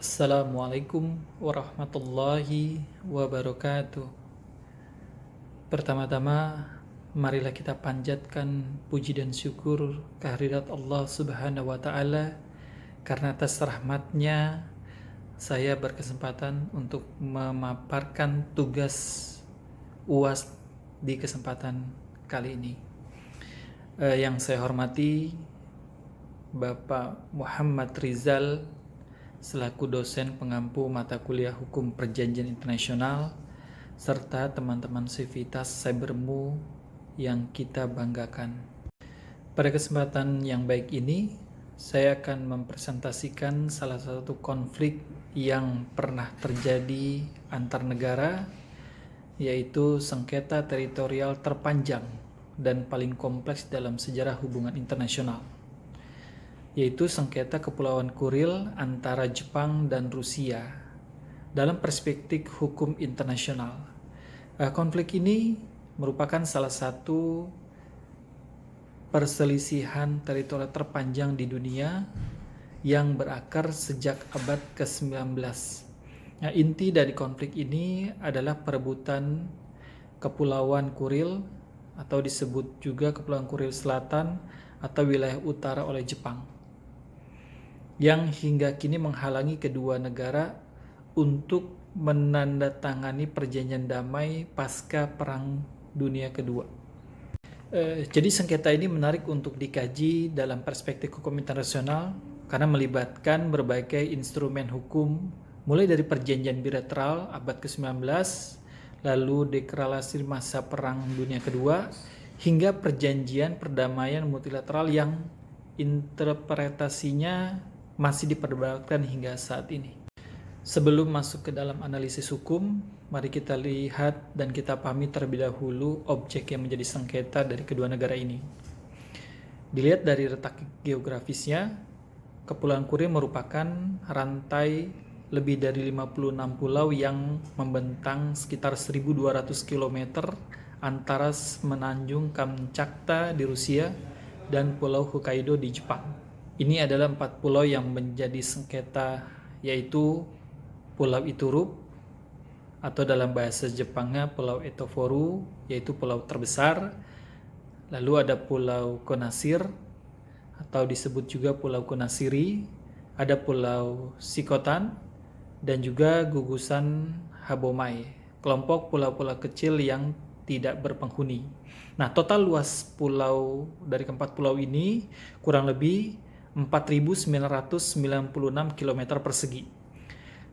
Assalamualaikum warahmatullahi wabarakatuh. Pertama-tama, marilah kita panjatkan puji dan syukur kehadirat Allah Subhanahu wa Ta'ala, karena atas rahmatnya saya berkesempatan untuk memaparkan tugas UAS di kesempatan kali ini. Yang saya hormati Bapak Muhammad Rizal selaku dosen pengampu mata kuliah Hukum Perjanjian Internasional, serta teman-teman Sivitas Cybermu yang kita banggakan. Pada kesempatan yang baik ini, saya akan mempresentasikan salah satu konflik yang pernah terjadi antar negara, yaitu sengketa teritorial terpanjang dan paling kompleks dalam sejarah hubungan internasional, yaitu sengketa Kepulauan Kuril antara Jepang dan Rusia dalam perspektif hukum internasional. Konflik ini merupakan salah satu perselisihan teritorial terpanjang di dunia yang berakar sejak abad ke-19. Inti dari konflik ini adalah perebutan Kepulauan Kuril, atau disebut juga Kepulauan Kuril Selatan atau wilayah utara, oleh Jepang, yang hingga kini menghalangi kedua negara untuk menandatangani perjanjian damai pasca Perang Dunia Kedua. Jadi sengketa ini menarik untuk dikaji dalam perspektif hukum internasional karena melibatkan berbagai instrumen hukum, mulai dari perjanjian bilateral abad ke-19, lalu deklarasi masa Perang Dunia Kedua, hingga perjanjian perdamaian multilateral yang interpretasinya masih diperdebatkan hingga saat ini. Sebelum masuk ke dalam analisis hukum, mari kita lihat dan kita pahami terlebih dahulu objek yang menjadi sengketa dari kedua negara ini. Dilihat dari letak geografisnya, Kepulauan Kuril merupakan rantai lebih dari 56 pulau yang membentang sekitar 1.200 km antara semenanjung Kamchatka di Rusia dan Pulau Hokkaido di Jepang. Ini adalah 4 pulau yang menjadi sengketa, yaitu Pulau Iturup, atau dalam bahasa Jepangnya Pulau Etoforu, yaitu pulau terbesar. Lalu ada Pulau Konasir, atau disebut juga Pulau Konasiri, ada Pulau Sikotan, dan juga gugusan Habomai, kelompok pulau-pulau kecil yang tidak berpenghuni. Nah, total luas pulau dari keempat pulau ini kurang lebih 4.996 km persegi.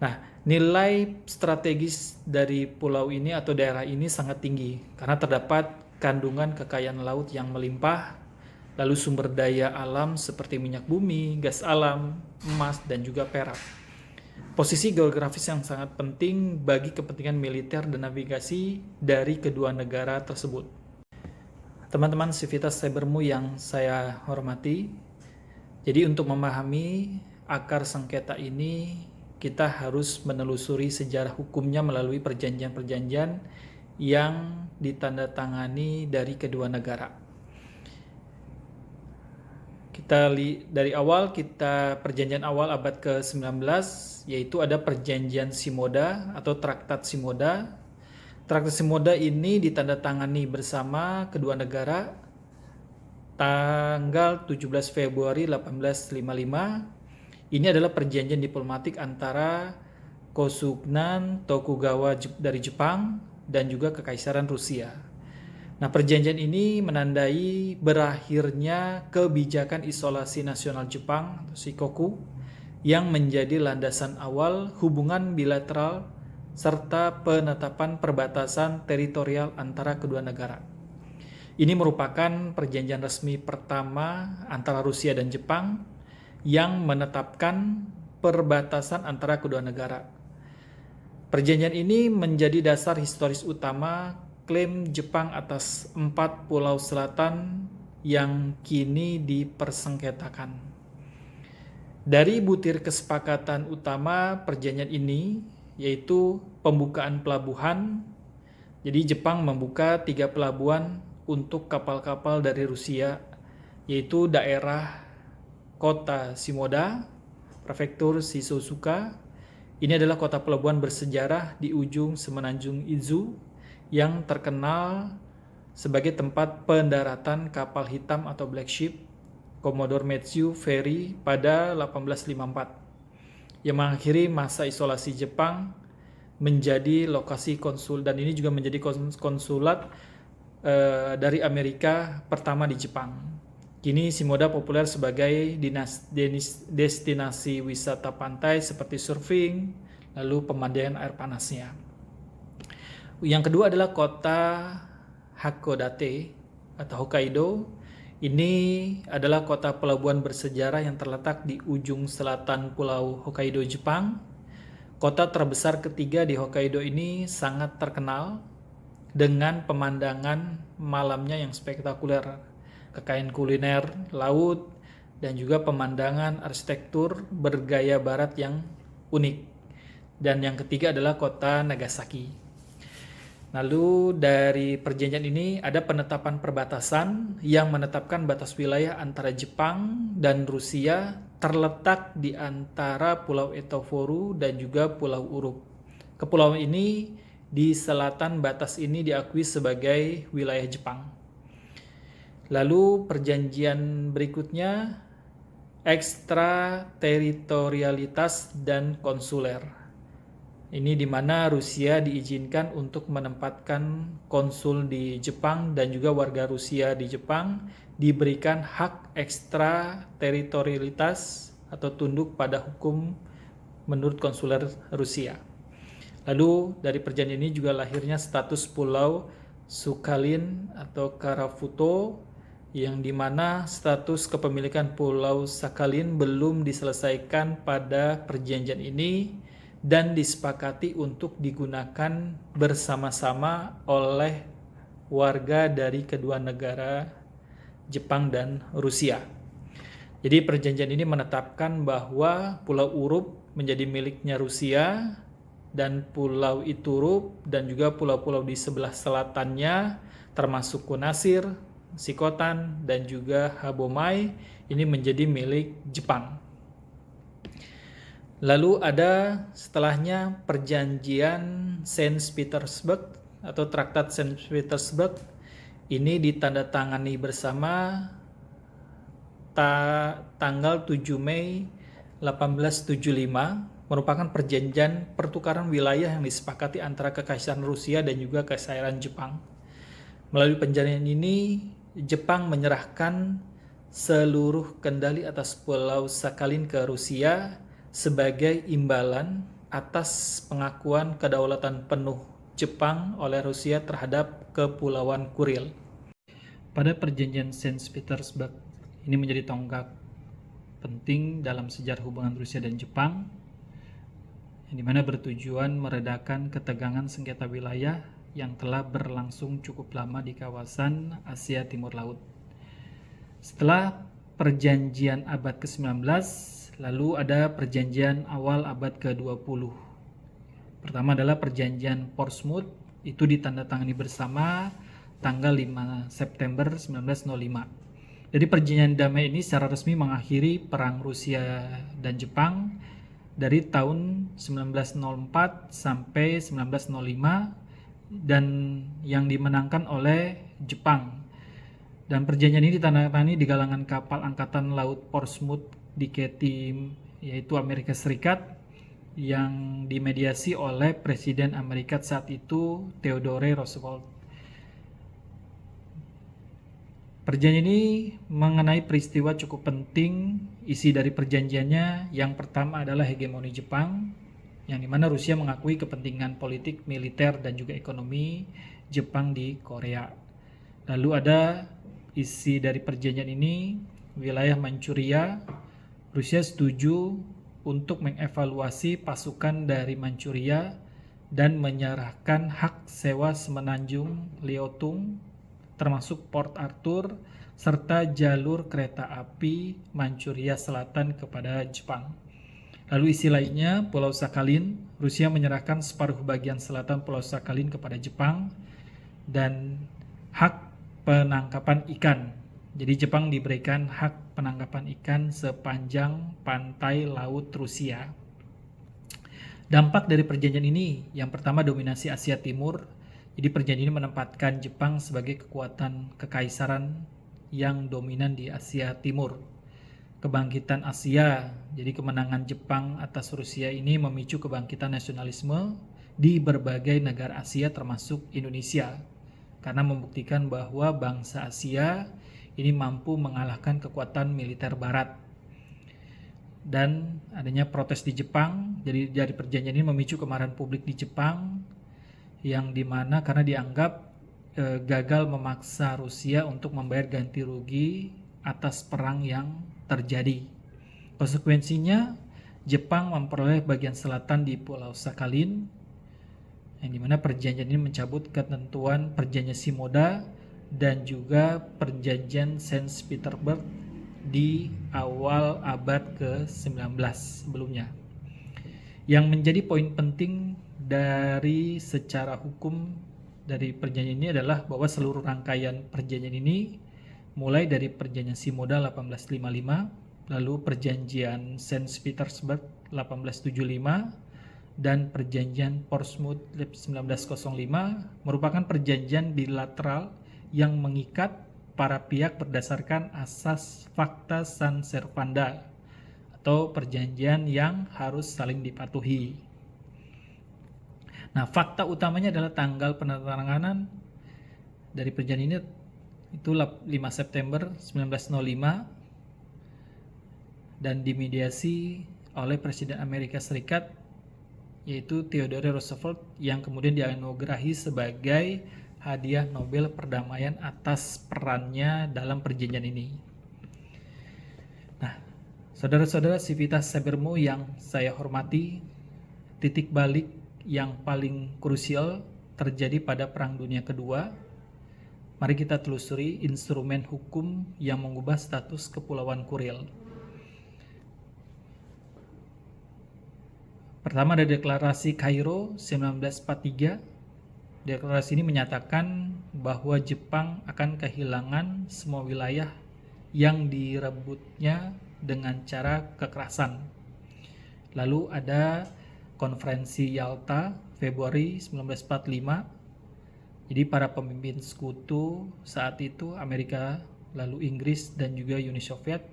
Nah, nilai strategis dari pulau ini atau daerah ini sangat tinggi karena terdapat kandungan kekayaan laut yang melimpah, lalu sumber daya alam seperti minyak bumi, gas alam, emas, dan juga perak. Posisi geografis yang sangat penting bagi kepentingan militer dan navigasi dari kedua negara tersebut. Teman-teman Sivitas Cybermu yang saya hormati, jadi untuk memahami akar sengketa ini, kita harus menelusuri sejarah hukumnya melalui perjanjian-perjanjian yang ditandatangani dari kedua negara. Dari awal, perjanjian awal abad ke-19, yaitu ada perjanjian Shimoda atau Traktat Shimoda. Traktat Shimoda ini ditandatangani bersama kedua negara tanggal 17 Februari 1855. Ini adalah perjanjian diplomatik antara Kosugnan Tokugawa dari Jepang dan juga Kekaisaran Rusia. Nah, perjanjian ini menandai berakhirnya kebijakan isolasi nasional Jepang atau Shikoku yang menjadi landasan awal hubungan bilateral serta penetapan perbatasan teritorial antara kedua negara. Ini merupakan perjanjian resmi pertama antara Rusia dan Jepang yang menetapkan perbatasan antara kedua negara. Perjanjian ini menjadi dasar historis utama klaim Jepang atas 4 pulau selatan yang kini dipersengketakan. Dari butir kesepakatan utama perjanjian ini, yaitu pembukaan pelabuhan. Jadi Jepang membuka 3 pelabuhan untuk kapal-kapal dari Rusia, yaitu daerah Kota Shimoda, Prefektur Shizuoka, Ini adalah kota pelabuhan bersejarah di ujung semenanjung Izu yang terkenal sebagai tempat pendaratan kapal hitam atau Black Ship Commodore Matthew Ferry pada 1854 yang mengakhiri masa isolasi Jepang menjadi lokasi konsul, dan ini juga menjadi konsulat dari Amerika pertama di Jepang. Kini Shimoda populer sebagai destinasi wisata pantai seperti surfing, lalu pemandian air panasnya. Yang kedua adalah kota Hakodate atau Hokkaido. Ini adalah kota pelabuhan bersejarah yang terletak di ujung selatan Pulau Hokkaido, Jepang. Kota terbesar ketiga di Hokkaido ini sangat terkenal dengan pemandangan malamnya yang spektakuler, kekayaan kuliner, laut, dan juga pemandangan arsitektur bergaya barat yang unik. Dan yang ketiga adalah kota Nagasaki. Lalu dari perjanjian ini ada penetapan perbatasan yang menetapkan batas wilayah antara Jepang dan Rusia terletak di antara Pulau Etoforu dan juga Pulau Uruk. Kepulauan ini di selatan batas ini diakui sebagai wilayah Jepang. Lalu perjanjian berikutnya ekstrateritorialitas dan konsuler. Ini di mana Rusia diizinkan untuk menempatkan konsul di Jepang dan juga warga Rusia di Jepang diberikan hak ekstrateritorialitas atau tunduk pada hukum menurut konsuler Rusia. Lalu dari perjanjian ini juga lahirnya status Pulau Sakhalin atau Karafuto, yang dimana status kepemilikan Pulau Sakhalin belum diselesaikan pada perjanjian ini dan disepakati untuk digunakan bersama-sama oleh warga dari kedua negara Jepang dan Rusia. Jadi perjanjian ini menetapkan bahwa Pulau Uruk menjadi miliknya Rusia dan Pulau Iturup dan juga pulau-pulau di sebelah selatannya termasuk Kunasir, Shikotan, dan juga Habomai ini menjadi milik Jepang. Lalu ada setelahnya perjanjian Saint Petersburg atau Traktat Saint Petersburg. Ini ditandatangani bersama tanggal 7 Mei 1875, merupakan perjanjian pertukaran wilayah yang disepakati antara Kekaisaran Rusia dan juga Kekaisaran Jepang. Melalui perjanjian ini, Jepang menyerahkan seluruh kendali atas Pulau Sakhalin ke Rusia sebagai imbalan atas pengakuan kedaulatan penuh Jepang oleh Rusia terhadap Kepulauan Kuril. Pada perjanjian Saint Petersburg, ini menjadi tonggak penting dalam sejarah hubungan Rusia dan Jepang, yang dimana bertujuan meredakan ketegangan sengketa wilayah yang telah berlangsung cukup lama di kawasan Asia Timur Laut. Setelah perjanjian abad ke-19, lalu ada perjanjian awal abad ke-20. Pertama adalah perjanjian Portsmouth, itu ditandatangani bersama tanggal 5 September 1905. Jadi perjanjian damai ini secara resmi mengakhiri perang Rusia dan Jepang dari tahun 1904 sampai 1905 dan yang dimenangkan oleh Jepang. Dan perjanjian ini ditandatangani di galangan kapal angkatan laut Portsmouth di Katy, yaitu Amerika Serikat, yang dimediasi oleh Presiden Amerika saat itu Theodore Roosevelt. Perjanjian ini mengenai peristiwa cukup penting. Isi dari perjanjiannya yang pertama adalah hegemoni Jepang, yang dimana Rusia mengakui kepentingan politik, militer, dan juga ekonomi Jepang di Korea. Lalu ada isi dari perjanjian ini, wilayah Manchuria. Rusia setuju untuk mengevaluasi pasukan dari Manchuria dan menyerahkan hak sewa semenanjung Liaotung termasuk Port Arthur serta jalur kereta api Manchuria Selatan kepada Jepang. Lalu isi lainnya, Pulau Sakhalin, Rusia menyerahkan separuh bagian selatan Pulau Sakhalin kepada Jepang dan hak penangkapan ikan. Jadi Jepang diberikan hak penangkapan ikan sepanjang pantai laut Rusia. Dampak dari perjanjian ini, yang pertama dominasi Asia Timur. Jadi perjanjian ini menempatkan Jepang sebagai kekuatan kekaisaran yang dominan di Asia Timur. Kebangkitan Asia, jadi kemenangan Jepang atas Rusia ini memicu kebangkitan nasionalisme di berbagai negara Asia termasuk Indonesia, karena membuktikan bahwa bangsa Asia ini mampu mengalahkan kekuatan militer Barat. Dan adanya protes di Jepang, jadi dari perjanjian ini memicu kemarahan publik di Jepang, yang dimana karena dianggap gagal memaksa Rusia untuk membayar ganti rugi atas perang yang terjadi. Konsekuensinya, Jepang memperoleh bagian selatan di Pulau Sakhalin, yang dimana perjanjian ini mencabut ketentuan perjanjian Shimoda dan juga perjanjian Saint Petersburg di awal abad ke-19 sebelumnya. Yang menjadi poin penting dari secara hukum dari perjanjian ini adalah bahwa seluruh rangkaian perjanjian ini mulai dari perjanjian Shimoda 1855, lalu perjanjian Saint Petersburg 1875, dan perjanjian Portsmouth 1905 merupakan perjanjian bilateral yang mengikat para pihak berdasarkan asas fakta San Servanda atau perjanjian yang harus saling dipatuhi. Nah, fakta utamanya adalah tanggal penandatanganan dari perjanjian ini itu 5 September 1905 dan dimediasi oleh Presiden Amerika Serikat yaitu Theodore Roosevelt yang kemudian dianugerahi sebagai hadiah Nobel perdamaian atas perannya dalam perjanjian ini. Nah, saudara-saudara Civitas Cybermu yang saya hormati, titik balik yang paling krusial terjadi pada Perang Dunia Kedua. Mari kita telusuri instrumen hukum yang mengubah status Kepulauan Kuril. Pertama ada Deklarasi Kairo 1943. Deklarasi ini menyatakan bahwa Jepang akan kehilangan semua wilayah yang direbutnya dengan cara kekerasan. Lalu ada Konferensi Yalta Februari 1945. Jadi para pemimpin sekutu saat itu Amerika, lalu Inggris dan juga Uni Soviet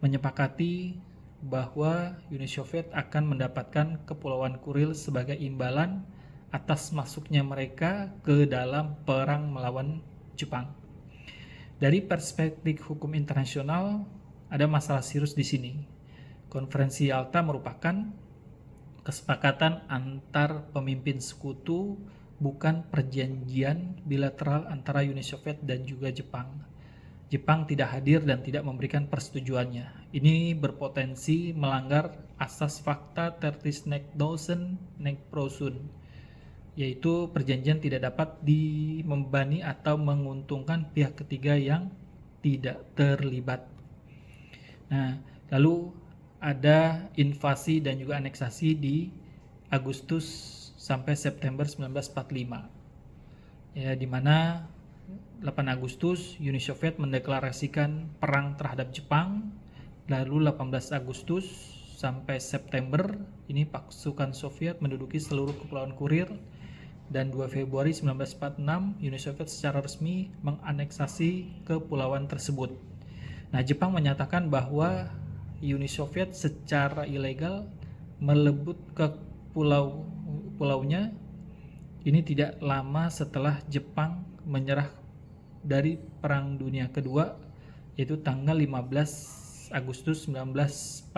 menyepakati bahwa Uni Soviet akan mendapatkan Kepulauan Kuril sebagai imbalan atas masuknya mereka ke dalam perang melawan Jepang. Dari perspektif hukum internasional, ada masalah serius di sini. Konferensi Yalta merupakan kesepakatan antar pemimpin sekutu, bukan perjanjian bilateral antara Uni Soviet dan juga Jepang. Jepang tidak hadir dan tidak memberikan persetujuannya. Ini berpotensi melanggar asas fakta tertis nek dosen nek prosun, yaitu perjanjian tidak dapat membebani atau menguntungkan pihak ketiga yang tidak terlibat. Nah, lalu ada invasi dan juga aneksasi di Agustus sampai September 1945. Ya, di mana 8 Agustus Uni Soviet mendeklarasikan perang terhadap Jepang, lalu 18 Agustus sampai September ini pasukan Soviet menduduki seluruh Kepulauan Kuril, dan 2 Februari 1946 Uni Soviet secara resmi menganeksasi kepulauan tersebut. Nah, Jepang menyatakan bahwa Uni Soviet secara ilegal melebut ke pulau-pulaunya ini tidak lama setelah Jepang menyerah dari Perang Dunia Kedua, yaitu tanggal 15 Agustus 1945.